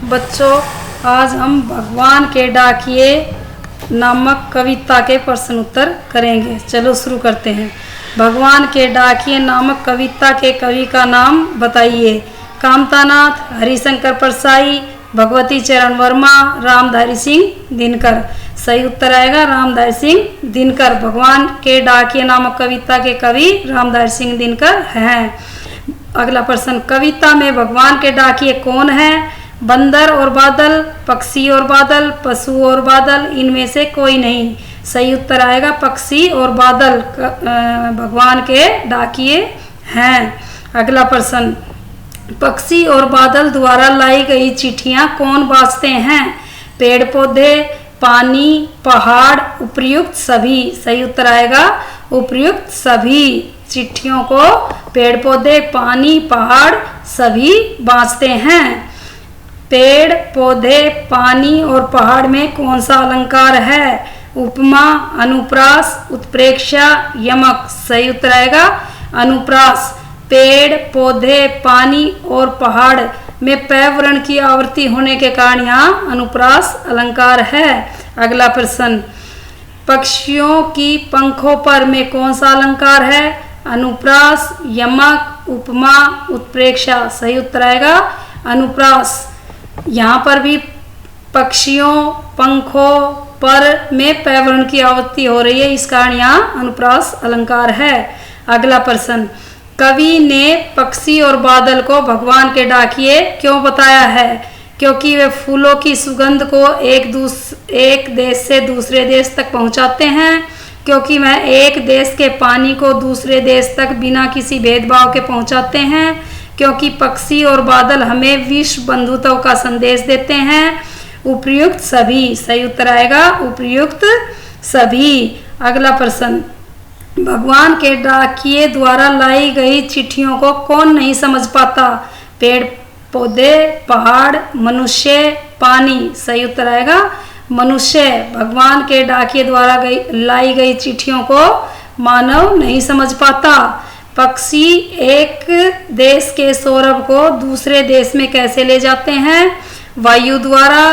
बच्चों, आज हम भगवान के डाकिए नामक कविता के प्रश्न उत्तर करेंगे। चलो शुरू करते हैं। भगवान के डाकिए नामक कविता के कवि का नाम बताइए। कामतानाथ, हरिशंकर परसाई, भगवती चरण वर्मा, रामधारी सिंह दिनकर। सही उत्तर आएगा रामधारी सिंह दिनकर। भगवान के डाकिए नामक कविता के कवि रामधारी सिंह दिनकर हैं। अगला प्रश्न, कविता में भगवान के डाकिए कौन है? बंदर और बादल, पक्षी और बादल, पशु और बादल, इनमें से कोई नहीं। सही उत्तर आएगा पक्षी और बादल भगवान के डाकिए हैं। अगला प्रश्न, पक्षी और बादल द्वारा लाई गई चिट्ठियां कौन बाँचते हैं? पेड़ पौधे, पानी, पहाड़, उपर्युक्त सभी। सही उत्तर आएगा उपर्युक्त सभी। चिट्ठियों को पेड़ पौधे, पानी, पहाड़ सभी बाँचते हैं। पेड़ पौधे, पानी और पहाड़ में कौन सा अलंकार है? उपमा, अनुप्रास, उत्प्रेक्षा, यमक। सही उत्तर आएगा अनुप्रास। पेड़ पौधे, पानी और पहाड़ में प वर्ण की आवृत्ति होने के कारण यहाँ अनुप्रास अलंकार है। अगला प्रश्न, पक्षियों की पंखों पर में कौन सा अलंकार है? अनुप्रास, यमक, उपमा, उत्प्रेक्षा। सही उत्तर आएगा अनुप्रास। यहाँ पर भी पक्षियों पंखों पर में प वर्ण की आवृत्ति हो रही है, इस कारण यहाँ अनुप्रास अलंकार है। अगला प्रश्न, कवि ने पक्षी और बादल को भगवान के डाकिए क्यों बताया है? क्योंकि वे फूलों की सुगंध को एक देश से दूसरे देश तक पहुंचाते हैं। क्योंकि वह एक देश के पानी को दूसरे देश तक बिना किसी भेदभाव के पहुंचाते हैं। क्योंकि पक्षी और बादल हमें विश्व बंधुत्व का संदेश देते हैं। उपर्युक्त सभी। सही उत्तर आएगा उपर्युक्त सभी। अगला प्रश्न, भगवान के डाकिए द्वारा लाई गई चिट्ठियों को कौन नहीं समझ पाता? पेड़ पौधे, पहाड़, मनुष्य, पानी। सही उत्तर आएगा मनुष्य। भगवान के डाकिए द्वारा लाई गई चिट्ठियों को मानव नहीं समझ पाता। पक्षी एक देश के सौरभ को दूसरे देश में कैसे ले जाते हैं? वायु द्वारा,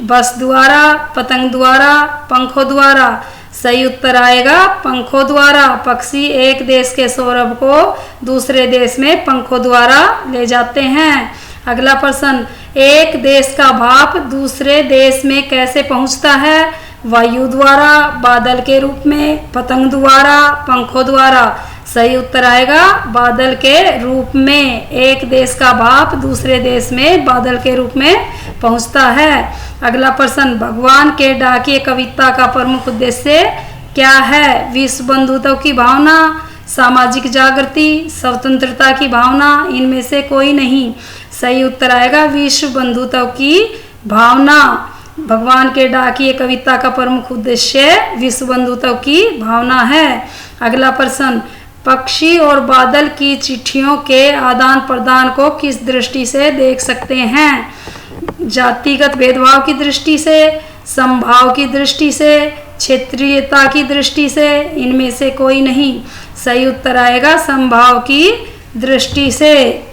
बस द्वारा, पतंग द्वारा, पंखों द्वारा। सही उत्तर आएगा पंखों द्वारा। पक्षी एक देश के सौरभ को दूसरे देश में पंखों द्वारा ले जाते हैं। अगला प्रश्न, एक देश का भाप दूसरे देश में कैसे पहुंचता है? वायु द्वारा, बादल के रूप में, पतंग द्वारा, पंखों द्वारा। सही उत्तर आएगा बादल के रूप में। एक देश का भाप दूसरे देश में बादल के रूप में पहुंचता है। अगला प्रश्न, भगवान के डाकिए कविता का प्रमुख उद्देश्य क्या है? विश्व बंधुत्व की भावना, सामाजिक जागृति, स्वतंत्रता की भावना, इनमें से कोई नहीं। सही उत्तर आएगा विश्व बंधुत्व की भावना। भगवान के डाकिए कविता का प्रमुख उद्देश्य विश्व बंधुत्व की भावना है। अगला प्रश्न, पक्षी और बादल की चिट्ठियों के आदान प्रदान को किस दृष्टि से देख सकते हैं? जातिगत भेदभाव की दृष्टि से, समभाव की दृष्टि से, क्षेत्रीयता की दृष्टि से, इनमें से कोई नहीं। सही उत्तर आएगा समभाव की दृष्टि से।